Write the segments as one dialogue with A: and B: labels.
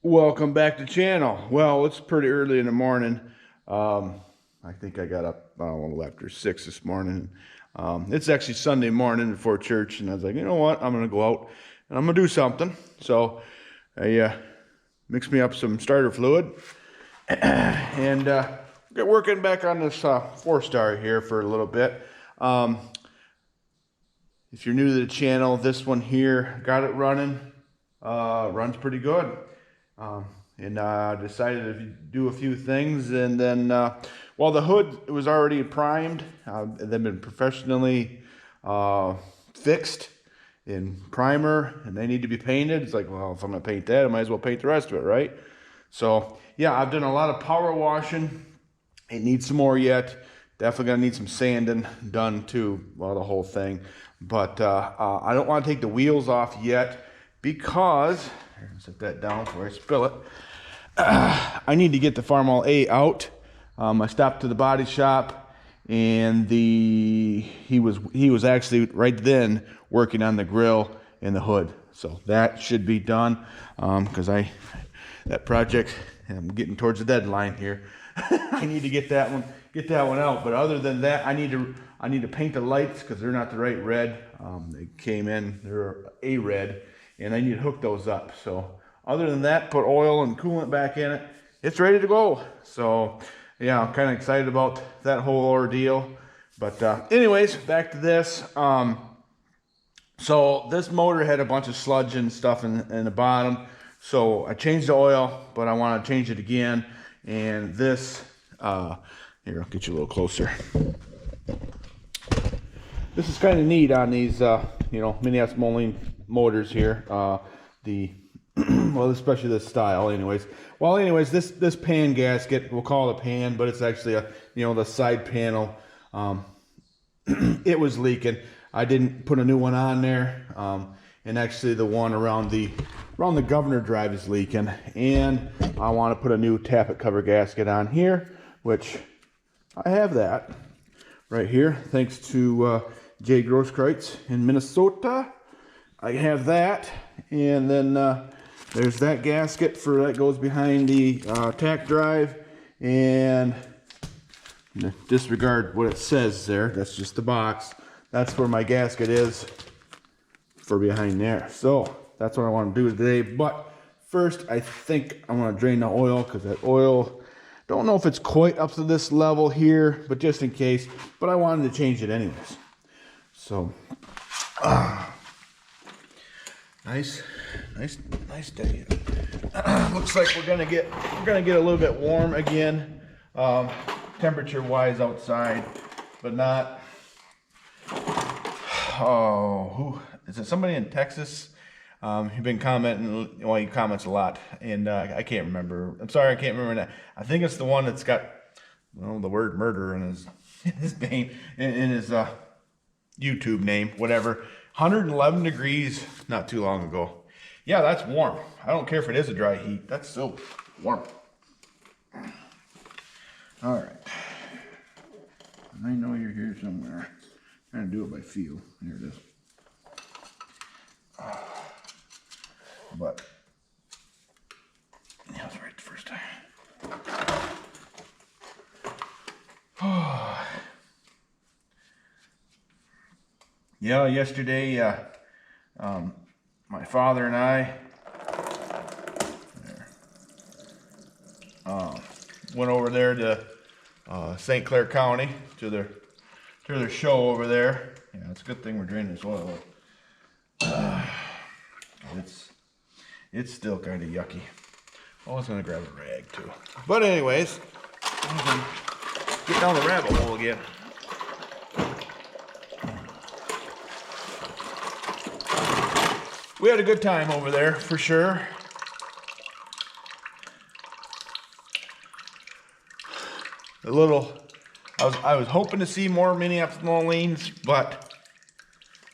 A: Welcome back to the channel. Well, it's pretty early in the morning. I think I got up a little after 6 this morning. It's actually Sunday morning before church, and I was like, you know what? I'm going to go out and I'm going to do something. So I mixed me up some starter fluid and get working back on this 4-star here for a little bit. If you're new to the channel, this one here, got it running. Runs pretty good. And decided to do a few things, and then while the hood was already primed, they've been professionally fixed in primer, and they need to be painted. It's like, well, if I'm gonna paint that, I might as well paint the rest of it, right? So yeah, I've done a lot of power washing. It needs some more yet. Definitely gonna need some sanding done too, well, the whole thing. But I don't want to take the wheels off yet because set that down before I spill it. I need to get the Farmall A out. I stopped to the body shop, and he was actually right then working on the grill and the hood. So that should be done because that project, I'm getting towards the deadline here. I need to get that one out. But other than that, I need to paint the lights because they're not the right red. They came in, they're a red, and I need to hook those up. So other than that, put oil and coolant back in it. It's ready to go. So yeah, I'm kind of excited about that whole ordeal. But anyways, back to this. So this motor had a bunch of sludge and stuff in the bottom. So I changed the oil, but I want to change it again. And this, here, I'll get you a little closer. This is kind of neat on these, mini Moline motors here. Well, especially this style, anyways. Well, anyways, this pan gasket, we'll call it a pan, but it's actually the side panel. It was leaking. I didn't put a new one on there, and actually the one around the governor drive is leaking, and I want to put a new tappet cover gasket on here, which I have that right here, thanks to Jay Grosskreutz in Minnesota. I have that, and then there's that gasket that goes behind the tack drive, and disregard what it says there. That's just the box. That's where my gasket is for behind there. So that's what I want to do today. But first, I think I want to drain the oil because that oil, don't know if it's quite up to this level here, but just in case. But I wanted to change it anyways. So. Nice day. Looks like we're gonna get a little bit warm again, temperature wise outside, but not. Oh, is it somebody in Texas? You've been commenting. Well, he comments a lot, and I can't remember. I'm sorry, I can't remember that. I think it's the one that's got the word murder in his name, in his YouTube name, whatever. 111 degrees not too long ago. Yeah, that's warm. I don't care if it is a dry heat. That's still warm. All right. I know you're here somewhere. I'm trying to do it by feel. Here it is. But yeah, that's right the first time. Yeah, yesterday, my father and I went over there to St. Clair County to their show over there. Yeah, it's a good thing we're draining this oil. It's still kind of yucky. I was gonna grab a rag too, but anyways, I'm gonna get down the rabbit hole again. We had a good time over there, for sure. I was hoping to see more Minneapolis Molines, but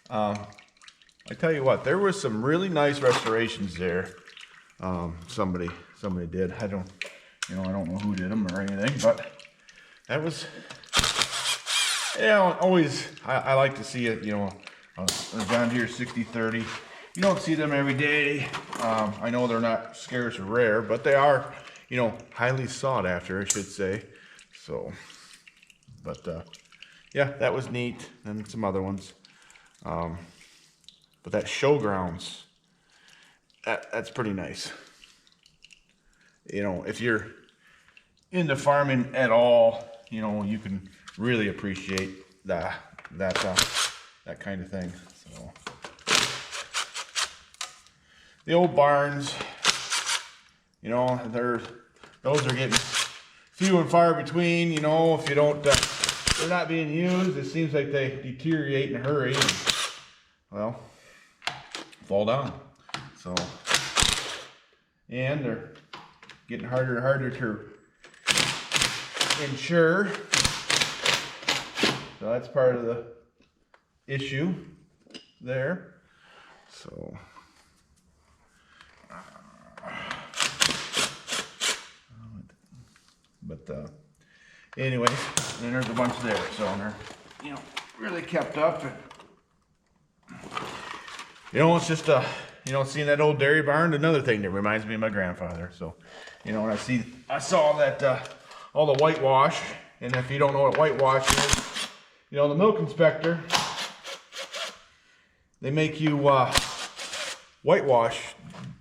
A: I tell you what, there was some really nice restorations there. Somebody did. I don't know who did them or anything, but that was, always, I like to see it, a John Deere 6030. you don't see them every day. I know they're not scarce or rare, but they are, you know, highly sought after, I should say. So, but yeah, that was neat, and some other ones. But that showgrounds, that's pretty nice. You know, if you're into farming at all, you know, you can really appreciate that kind of thing. So the old barns, you know, those are getting few and far between. You know, if you don't, they're not being used. It seems like they deteriorate in a hurry and, well, fall down. So, and they're getting harder and harder to insure. So that's part of the issue there. So, but anyways, and then there's a bunch there. So they're, you know, really kept up. And, you know, it's just you know, seeing that old dairy barn, another thing that reminds me of my grandfather. So, you know, when I saw that all the whitewash, and if you don't know what whitewash is, you know, the milk inspector, they make you whitewash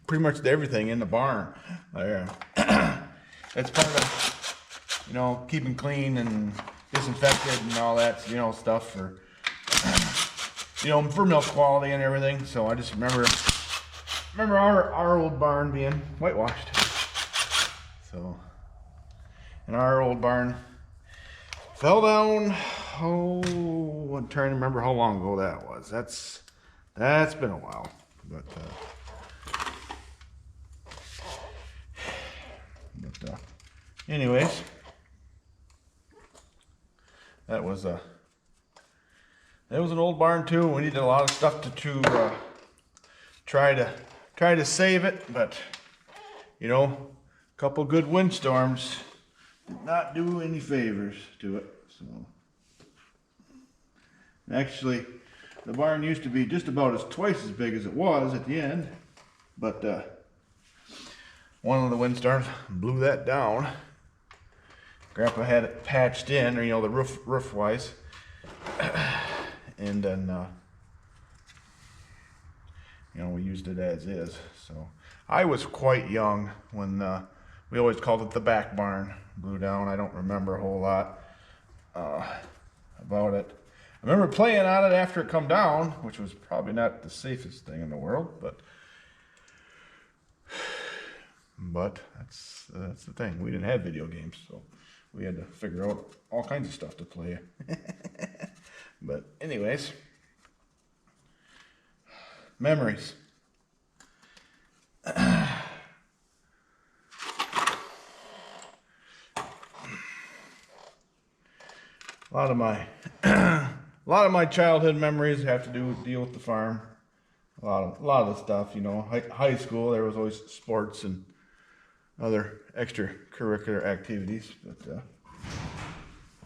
A: pretty much everything in the barn. It's part of, you know, keeping clean and disinfected and all that, you know, stuff for, you know, for milk quality and everything. So I just remember our old barn being whitewashed. So, and our old barn fell down. Oh, I'm trying to remember how long ago that was. That's been a while, but anyways, that was an old barn too. We needed a lot of stuff to try to save it, but you know, a couple good windstorms did not do any favors to it. So actually, the barn used to be just about twice as big as it was at the end, but one of the windstorms blew that down. Grandpa had it patched in, or you know, the roof wise, and then you know, we used it as is. So I was quite young when we always called it the back barn blew down. I don't remember a whole lot about it. I remember playing on it after it come down, which was probably not the safest thing in the world, but that's the thing. We didn't have video games, so we had to figure out all kinds of stuff to play. But anyways, memories. A lot of my childhood memories have to deal with the farm. A lot of the stuff, you know, high school, there was always sports and other extracurricular activities. But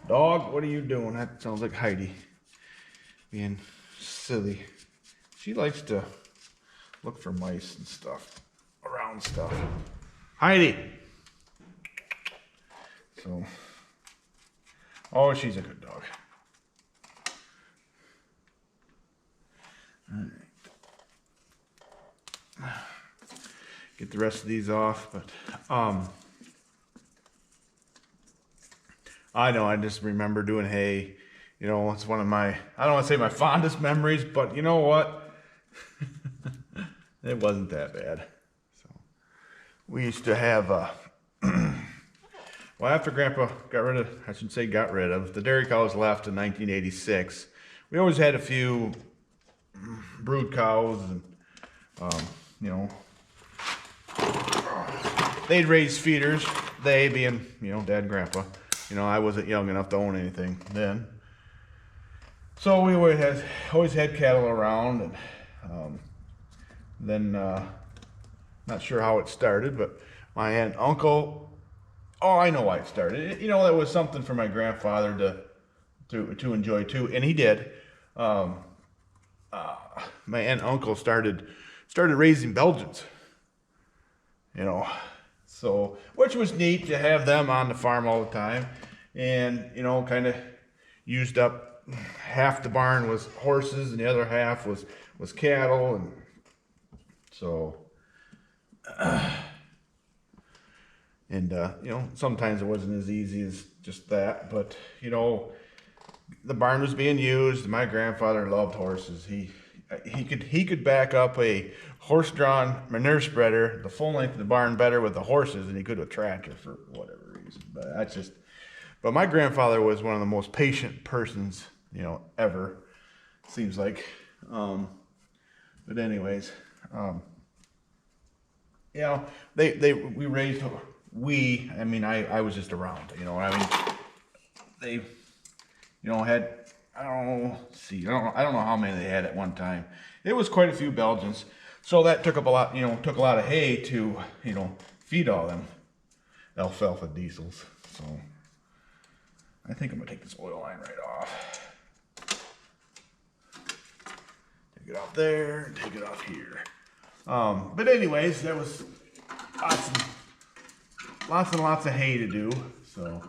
A: dog, what are you doing? That sounds like Heidi being silly. She likes to look for mice and stuff around stuff. Heidi. So, oh, she's a good dog. All right. Get the rest of these off, but I know I just remember doing hay. You know, it's one of my, I don't want to say my fondest memories, but you know what? It wasn't that bad. So we used to have well, after Grandpa got rid of, the dairy cows left in 1986. We always had a few brood cows, and you know, they'd raise feeders. They being, you know, Dad and Grandpa. You know, I wasn't young enough to own anything then. So we always had cattle around, and then not sure how it started, but my aunt and uncle. Oh, I know why it started. You know, that was something for my grandfather to enjoy too, and he did. My aunt and uncle started started raising Belgians, you know. So, which was neat to have them on the farm all the time. And, you know, kind of used up half the barn was horses and the other half was cattle. And so, you know, sometimes it wasn't as easy as just that, but, you know, the barn was being used. My grandfather loved horses. He could back up a horse-drawn manure spreader the full length of the barn better with the horses than he could with a tractor for whatever reason. But that's just. But my grandfather was one of the most patient persons, you know, ever. Seems like. But anyways, you know, we raised. I mean, I was just around. You know, I mean, they, you know, had. I don't know how many they had at one time. It was quite a few Belgians. So that took up a lot, you know, took a lot of hay to, you know, feed all them alfalfa diesels. So I think I'm gonna take this oil line right off. Take it off there, take it off here. But anyways, that was lots and lots of hay to do. So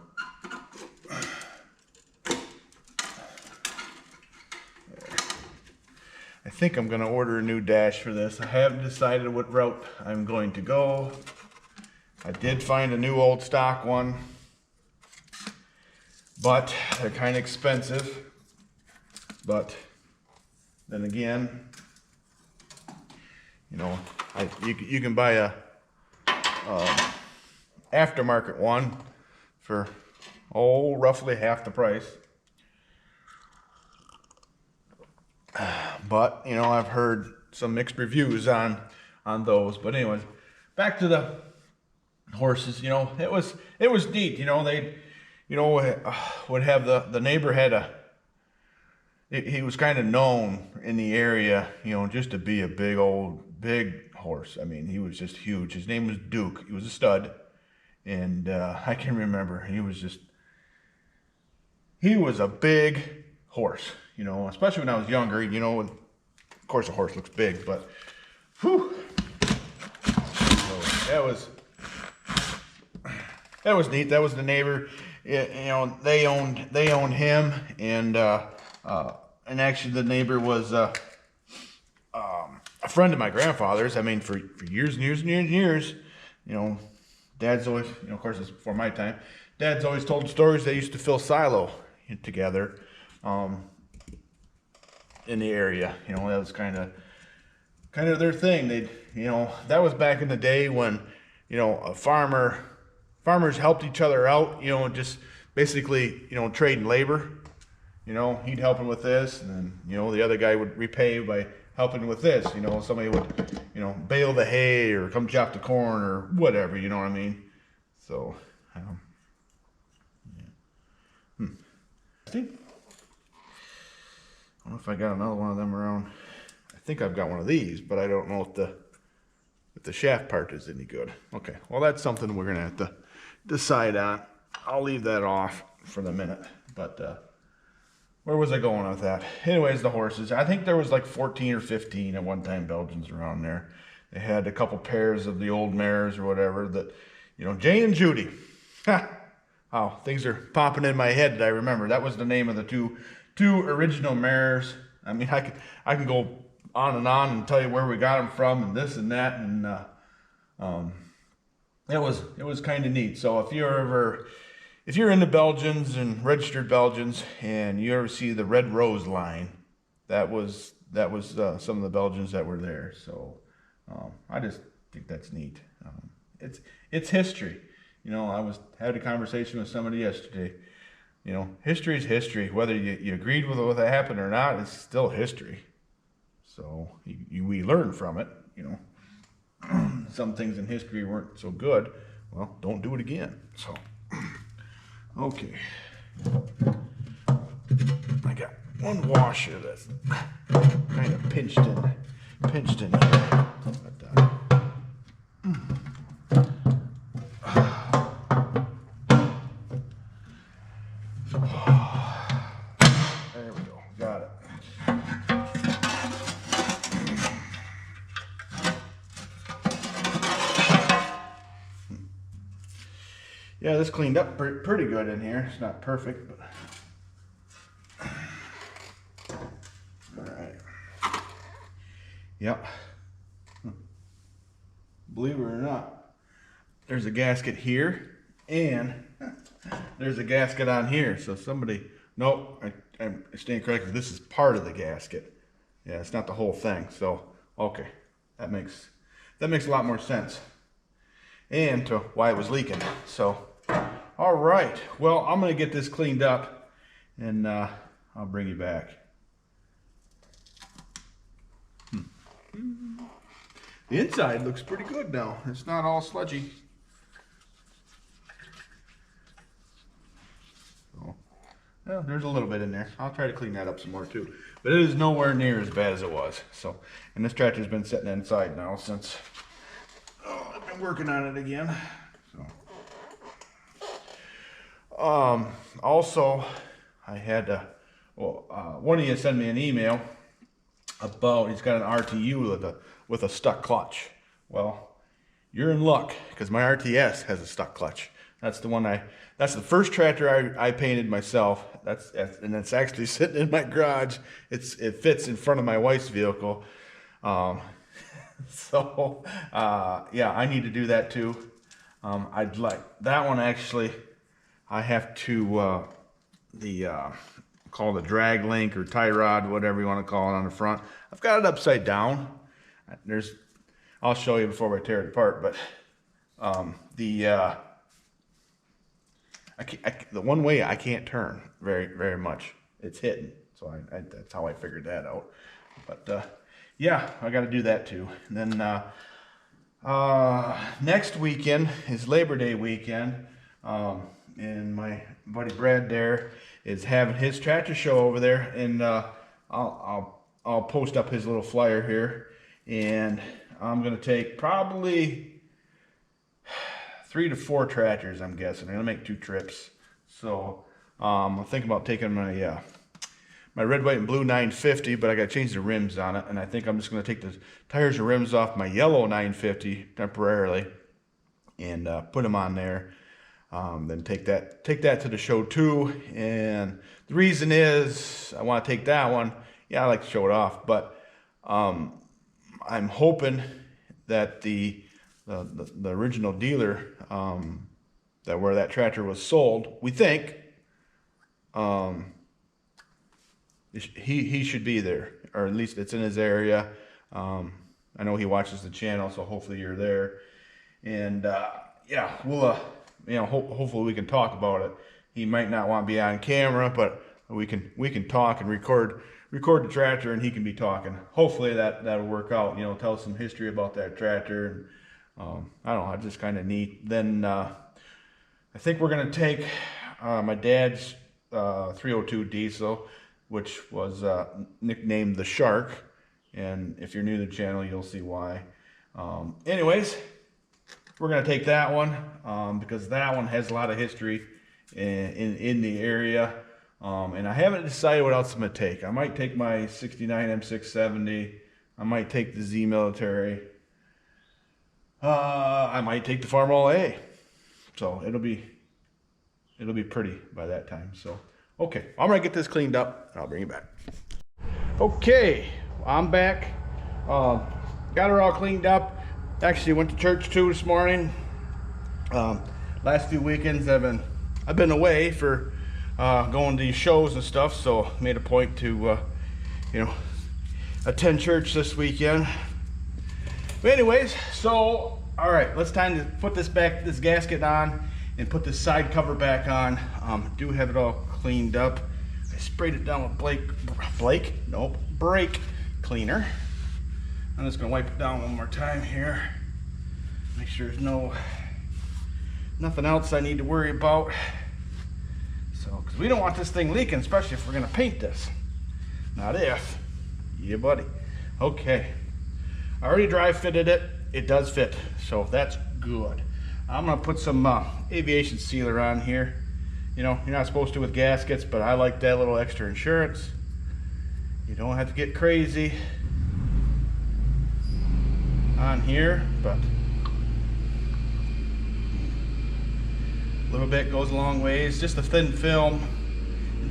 A: I think I'm going to order a new dash for this. I haven't decided what route I'm going to go. I did find a new old stock one, but they're kind of expensive. But then again, you know, you can buy a aftermarket one for roughly half the price. But, you know, I've heard some mixed reviews on those. But anyways, back to the horses. You know, it was neat. You know, they, you know, would have the neighbor had he was kind of known in the area, you know, just to be a big horse. I mean, he was just huge. His name was Duke. He was a stud, and I can remember he was a big horse. You know, especially when I was younger, you know, and of course a horse looks big, but whew. So that was neat. That was the neighbor. You know, they owned him, and actually the neighbor was a friend of my grandfather's. I mean, for years and years and years and years, you know, Dad's always, you know, of course it's before my time. Dad's always told stories. They used to fill silo together. In the area, you know, that was kind of their thing. They'd, you know, that was back in the day when, you know, farmers helped each other out, you know, just basically, you know, trading labor. You know, he'd help him with this, and then, you know, the other guy would repay by helping with this. You know, somebody would, you know, bale the hay or come chop the corn or whatever, you know what I mean? So, yeah. I think, I don't know if I got another one of them around. I think I've got one of these, but I don't know if the shaft part is any good. Okay, well, that's something we're gonna have to decide on. I'll leave that off for the minute. But where was I going with that? Anyways, the horses. I think there was like 14 or 15 at one time Belgians around there. They had a couple pairs of the old mares or whatever that, you know, Jane and Judy. Oh, things are popping in my head that I remember. That was the name of the two original mares. I mean, I can go on and tell you where we got them from and this and that, and it was kind of neat. So if you're into Belgians and registered Belgians, and you ever see the Red Rose line, that was some of the Belgians that were there. So I just think that's neat. It's history. You know, I had a conversation with somebody yesterday. You know, history is history. Whether you agreed with what happened or not, it's still history. So we learn from it. You know, some things in history weren't so good. Well, don't do it again. So, okay. I got one washer that's kind of pinched in here. But, there we go. Got it. yeah, this cleaned up pretty good in here. It's not perfect, but all right. Yep. Believe it or not, there's a gasket here, and there's a gasket on here. So somebody, nope, I stand corrected. This is part of the gasket. Yeah, it's not the whole thing. So okay, that makes a lot more sense, and to why it was leaking. So all right, well, I'm gonna get this cleaned up, and I'll bring you back. The inside looks pretty good now. It's not all sludgy. So, well, there's a little bit in there. I'll try to clean that up some more too. But it is nowhere near as bad as it was. So, and this tractor's been sitting inside now since I've been working on it again. So, also, I had one of you sent me an email about he's got an RTU with a stuck clutch. Well, you're in luck because my RTS has a stuck clutch. That's the one that's the first tractor I painted myself. And it's actually sitting in my garage. It fits in front of my wife's vehicle. So yeah, I need to do that too. I'd like that one actually. I have to call the drag link or tie rod, whatever you want to call it, on the front. I've got it upside down. I'll show you before I tear it apart. But the one way I can't turn very much. It's hidden, so that's how I figured that out. But yeah, I got to do that too. And then next weekend is Labor Day weekend, and my buddy Brad there is having his tractor show over there, and I'll post up his little flyer here, and I'm gonna take probably 3 to 4 tractors, I'm guessing. I'm gonna make 2 trips. So I'm thinking about taking my my red, white, and blue 950, but I gotta change the rims on it, and I think I'm just gonna take the tires and rims off my yellow 950 temporarily and put them on there. Then take that to the show too. And the reason is I want to take that one. Yeah, I like to show it off, but I'm hoping that the original dealer that where that tractor was sold, we think he should be there, or at least it's in his area. I know he watches the channel, so hopefully you're there. And yeah, we'll hopefully we can talk about it. He might not want to be on camera, but we can talk and record the tractor, and he can be talking. Hopefully that'll work out. Tell some history about that tractor. And, I don't know, just kind of neat. Then I think we're gonna take my dad's 302 diesel, which was nicknamed the Shark. And if you're new to the channel, you'll see why. Anyways, we're gonna take that one because that one has a lot of history in the area, and I haven't decided what else I'm gonna take. I might take my '69 M670. I might take the Z Military. I might take the Farmall A. So it'll be pretty by that time. So okay, I'm gonna get this cleaned up and I'll bring you back. Okay, I'm back. Got her all cleaned up. Actually went to church too this morning. Last few weekends I've been away for going to these shows and stuff, so made a point to attend church this weekend. But anyways, so all right, time to put this gasket on and put this side cover back on. Do have it all cleaned up. I sprayed it down with brake cleaner. I'm just gonna wipe it down one more time here. Make sure there's nothing else I need to worry about. So, because we don't want this thing leaking, especially if we're gonna paint this. Not if. Yeah, buddy. Okay. I already dry fitted it. It does fit, so that's good. I'm gonna put some aviation sealer on here. You're not supposed to with gaskets, but I like that little extra insurance. You don't have to get crazy on here, but a
B: a bit goes a long ways. Just a thin film.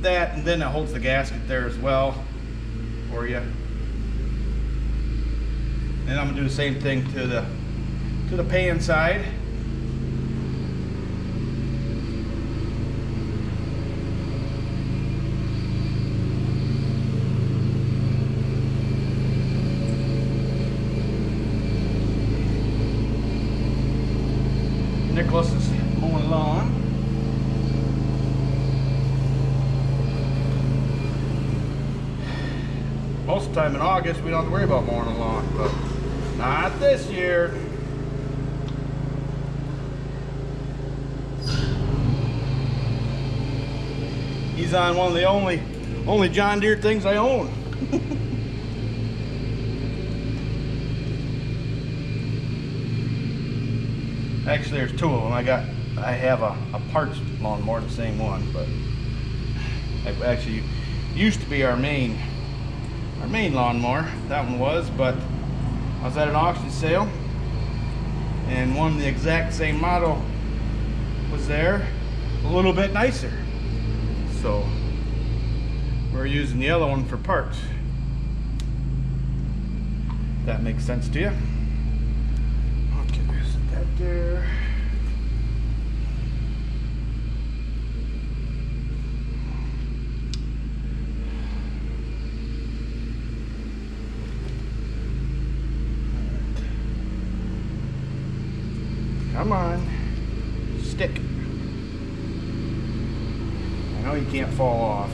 B: That, and then it holds the gasket there as well for you. And I'm gonna do the same thing to the pan side. Nicholas is mowing lawn. Most of the time in August we don't have to worry about mowing the lawn, but not this year. He's on one of the only John Deere things I own. Actually, there's two of them. I have a parts lawnmower, the same one, but it actually used to be our main lawnmower. That one was, but I was at an auction sale, and one of the exact same model was there, a little bit nicer. So we're using the other one for parts. If that makes sense to you. There. Come on, stick. I know you can't fall off.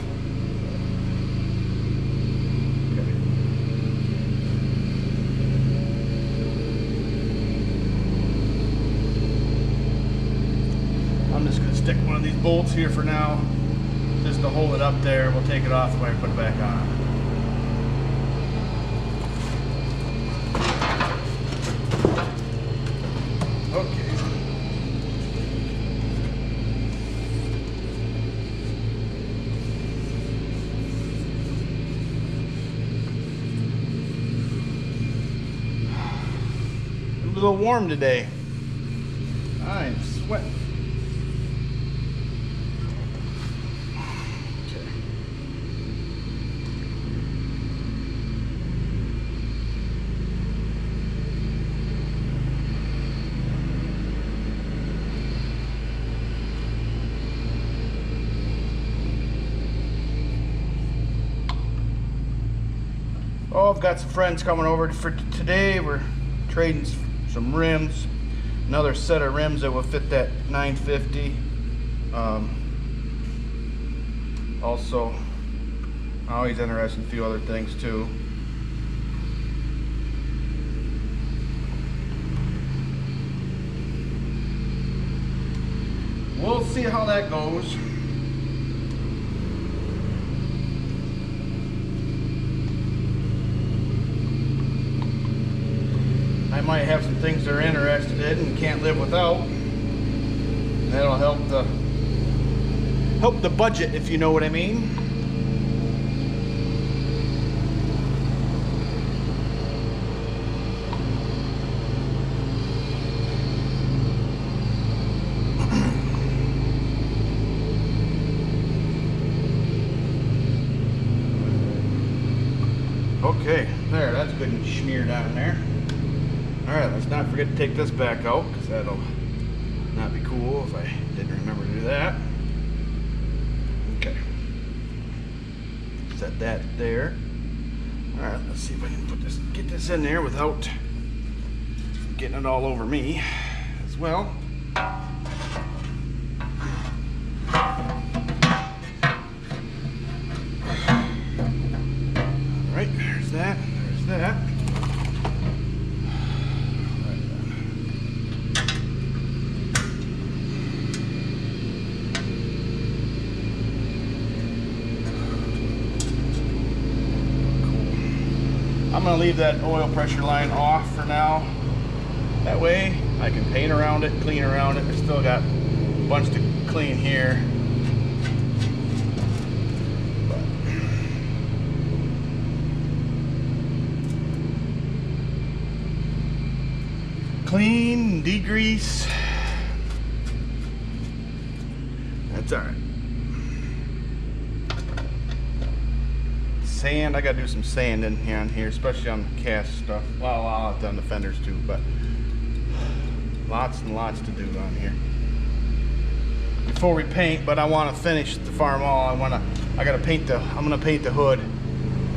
B: I'm just going to stick one of these bolts here for now, just to hold it up there. We'll take it off when I put it back on. Okay. It was a little warm today. I'm sweating. Oh, I've got some friends coming over for today. We're trading some rims, another set of rims that will fit that 950. Also, I'm always interested in a few other things too. We'll see how that goes. I might have some things they're interested in and can't live without. That'll help the budget, if you know what I mean. Okay, there, that's good and smeared down there. Alright, let's not forget to take this back out, because that'll not be cool if I didn't remember to do that. Okay. Set that there. Alright, let's see if I can get this in there without getting it all over me as well. Alright, there's that, there's that. I'm going to leave that oil pressure line off for now. That way I can paint around it, clean around it. I still got a bunch to clean here. But clean, degrease. It's all right. Sand, I gotta do some sand in here, especially on the cast stuff. Well, I'll have done the fenders too, but lots and lots to do on here before we paint. But I want to finish the farm all. I'm gonna paint the hood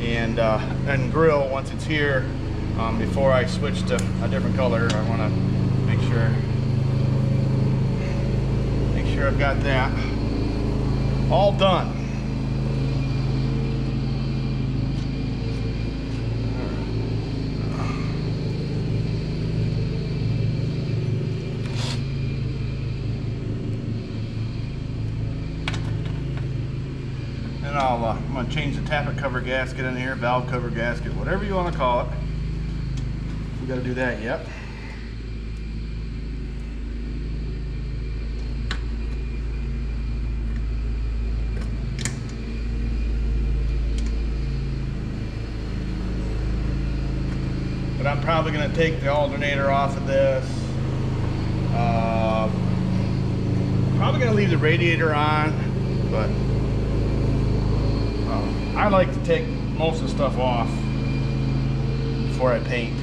B: and grill once it's here. Before I switch to a different color, I want to make sure I've got that all done. And I'm going to change the tappet cover gasket in here, valve cover gasket, whatever you want to call it. We got to do that yet. But I'm probably going to take the alternator off of this. Probably going to leave the radiator on, but I like to take most of the stuff off before I paint,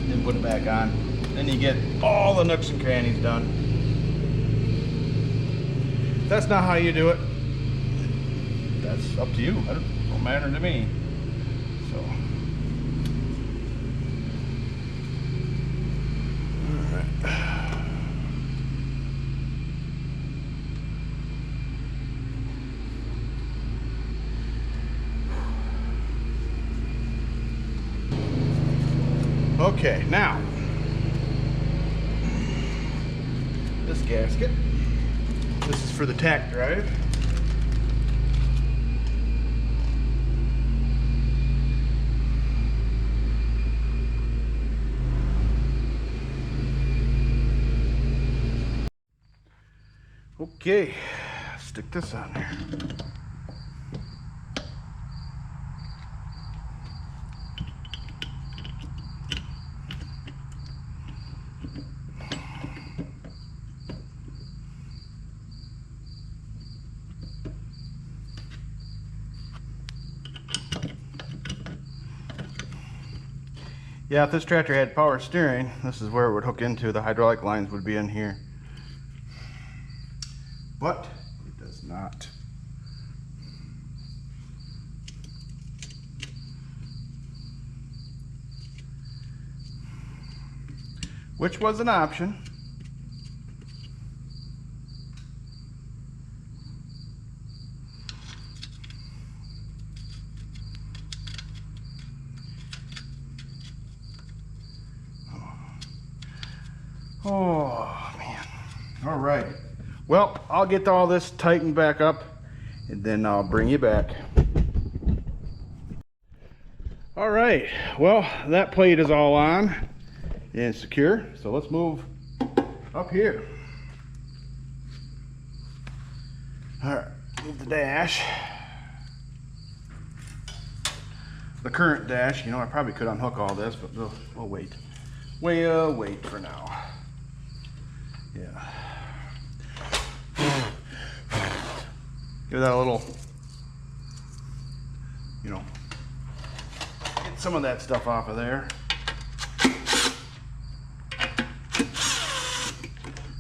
B: then put it back on. Then you get all the nooks and crannies done. If that's not how you do it, that's up to you. It don't matter to me. So, all right. Okay, now this gasket, this is for the tack drive. Okay, stick this on there. Yeah, if this tractor had power steering, this is where it would hook into. The hydraulic lines would be in here. But it does not. Which was an option. Oh man. All right. Well, I'll get all this tightened back up and then I'll bring you back. All right. Well, that plate is all on and secure. So let's move up here. All right. Move the dash. The current dash. You know, I probably could unhook all this, but we'll wait. We'll wait for now. Yeah. Give that a little, you know, get some of that stuff off of there. I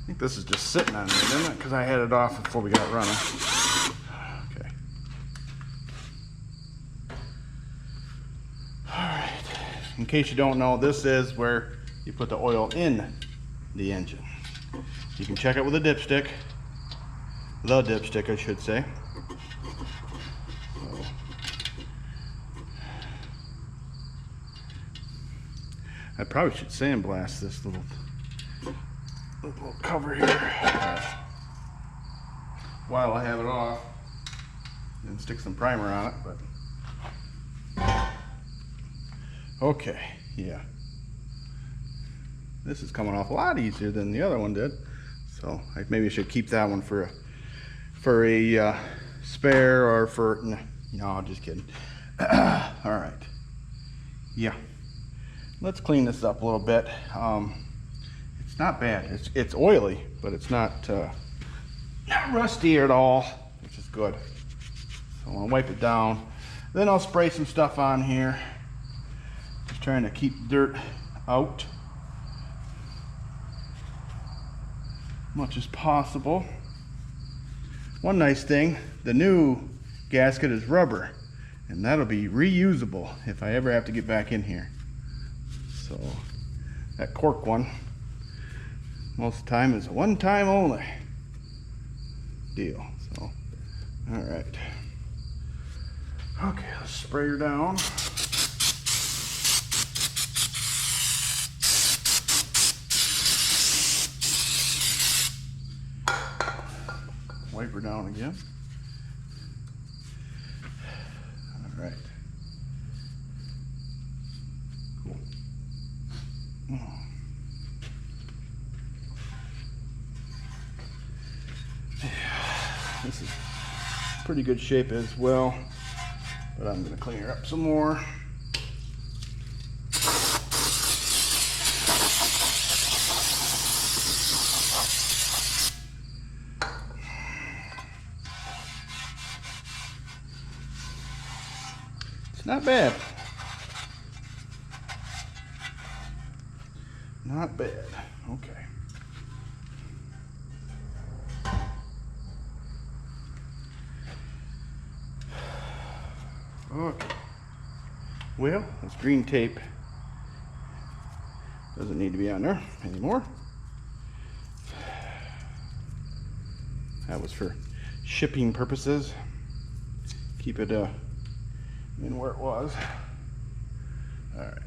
B: think this is just sitting on there, isn't it? Because I had it off before we got running. Okay. All right. In case you don't know, this is where you put the oil in the engine. You can check it with a dipstick. The dipstick, I should say. So, I probably should sandblast this little cover here while I have it off, and stick some primer on it. But okay, yeah, this is coming off a lot easier than the other one did. So maybe I should keep that one for a spare, or for no, just kidding. All right, yeah, let's clean this up a little bit. It's not bad. It's oily, but it's not not rusty at all, which is good. So I'm gonna wipe it down. Then I'll spray some stuff on here. Just trying to keep dirt out as much as possible. One nice thing, the new gasket is rubber, and that'll be reusable if I ever have to get back in here. So that cork one, most of the time, is a one time only deal. So, all right. Okay, let's spray her down. Wipe her down again. All right. Cool. This is pretty good shape as well, but I'm going to clean her up some more. It's not bad. Not bad. Okay. Okay. Well, this green tape doesn't need to be on there anymore. That was for shipping purposes. Keep it in where it was. All right.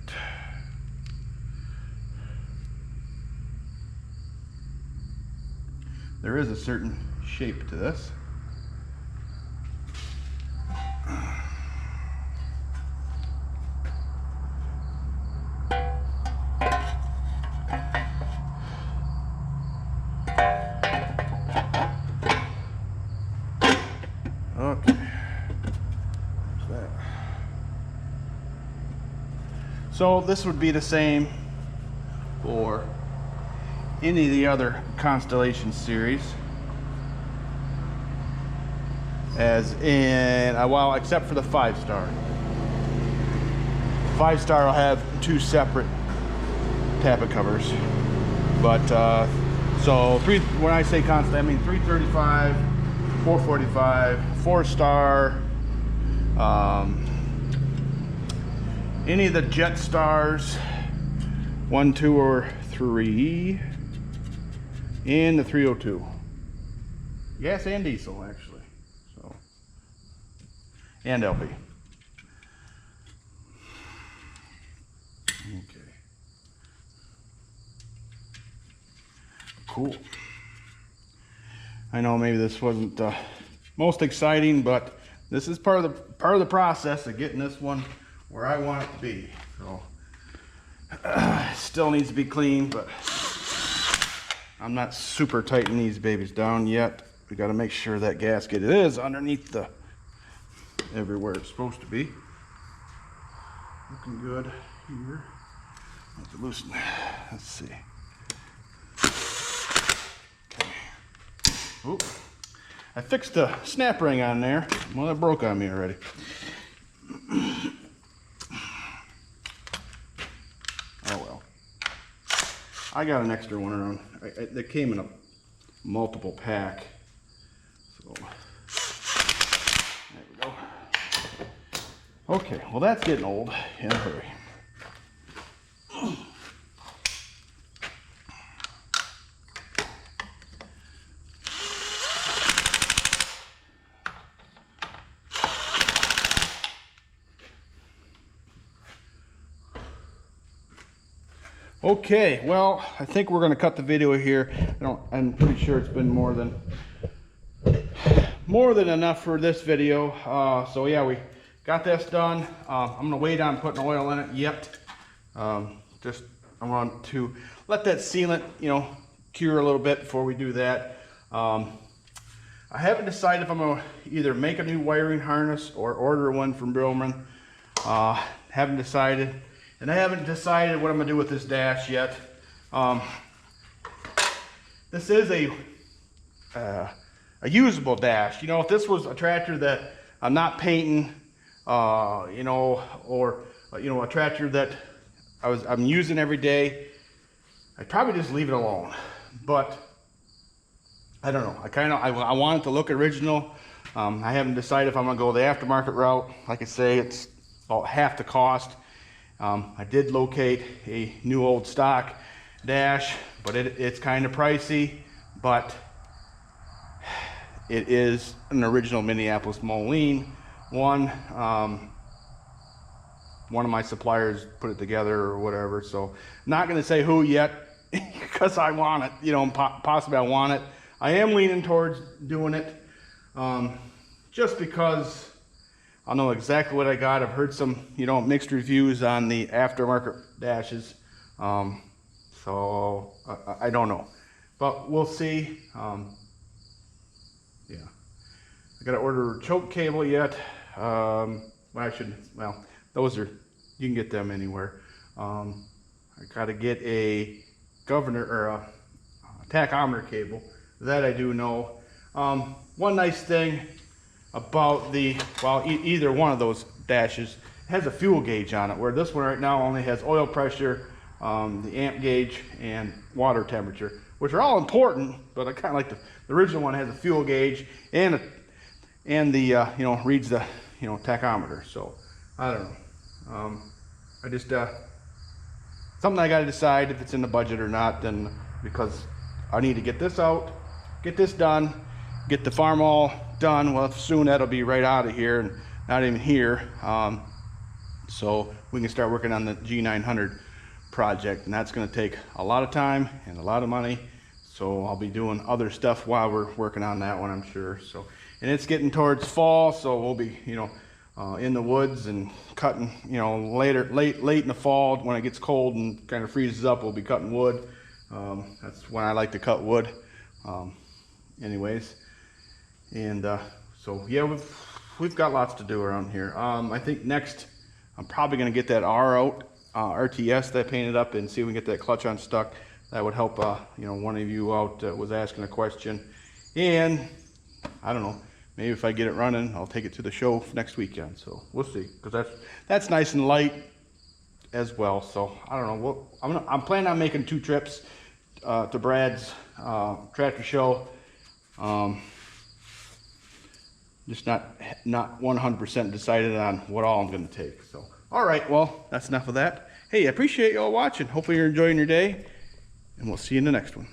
B: There is a certain shape to this. Okay. There's that. So this would be the same for any of the other Constellation series, as in, well, except for the 5-star. 5-star will have 2 separate tappet covers, but so when I say constant, I mean 335, 445, 4-star, any of the Jet Stars, 1, 2, or 3, and the 302. Gas and diesel, actually. So, and LP. Okay. Cool. I know maybe this wasn't most exciting, but this is part of the process of getting this one where I want it to be. So still needs to be clean, but I'm not super tightening these babies down yet. We got to make sure that gasket is underneath the everywhere it's supposed to be. Looking good here. Have to loosen. Let's see. Okay. Oop. I fixed the snap ring on there. Well, that broke on me already. Oh well. I got an extra one around. They came in a multiple pack. So there we go. Okay, well that's getting old in a hurry. Okay, well, I think we're going to cut the video here. I'm pretty sure it's been more than enough for this video. So yeah, we got this done. I'm going to wait on putting oil in it yet. I want to let that sealant, cure a little bit before we do that. I haven't decided if I'm going to either make a new wiring harness or order one from Brillman. Haven't decided. And I haven't decided what I'm going to do with this dash yet. This is a usable dash. You know, if this was a tractor that I'm not painting, you know, or you know, a tractor that I'm using every day, I'd probably just leave it alone. But I don't know. I want it to look original. I haven't decided if I'm gonna go the aftermarket route. Like I say, it's about half the cost. I did locate a new old stock dash, but it's kind of pricey, but it is an original Minneapolis Moline one. One of my suppliers put it together or whatever, so not going to say who yet because I want it, you know, possibly I want it. I am leaning towards doing it just because I know exactly what I got. I've heard some, you know, mixed reviews on the aftermarket dashes, so I don't know, but we'll see. Yeah, I got to order a choke cable yet. Well, those are, you can get them anywhere. I got to get a governor or a tachometer cable. That I do know. One nice thing about either one of those dashes has a fuel gauge on it, where this one right now only has oil pressure, the amp gauge, and water temperature, which are all important, but I kind of like the original one has a fuel gauge and the you know, reads the, you know, tachometer. So I don't know. I just something I got to decide if it's in the budget or not, then, because I need to get this out, get this done, get the farm all done. Well, soon that'll be right out of here and not even here. So we can start working on the G900 project, and that's going to take a lot of time and a lot of money. So I'll be doing other stuff while we're working on that one, I'm sure. So, and it's getting towards fall, so we'll be, you know, in the woods and cutting, you know, late in the fall when it gets cold and kind of freezes up, we'll be cutting wood. That's when I like to cut wood. Anyways, and so yeah, we've got lots to do around here. I think next I'm probably going to get that RTS that I painted up and see if we can get that clutch unstuck. That would help, you know, one of you out was asking a question. And I don't know, maybe if I get it running, I'll take it to the show next weekend. So we'll see, because that's nice and light as well. So I don't know. I'm planning on making 2 trips to Brad's tractor show. Just not 100% decided on what all I'm going to take. So all right, well, that's enough of that. Hey, I appreciate y'all watching. Hopefully you're enjoying your day, and we'll see you in the next one.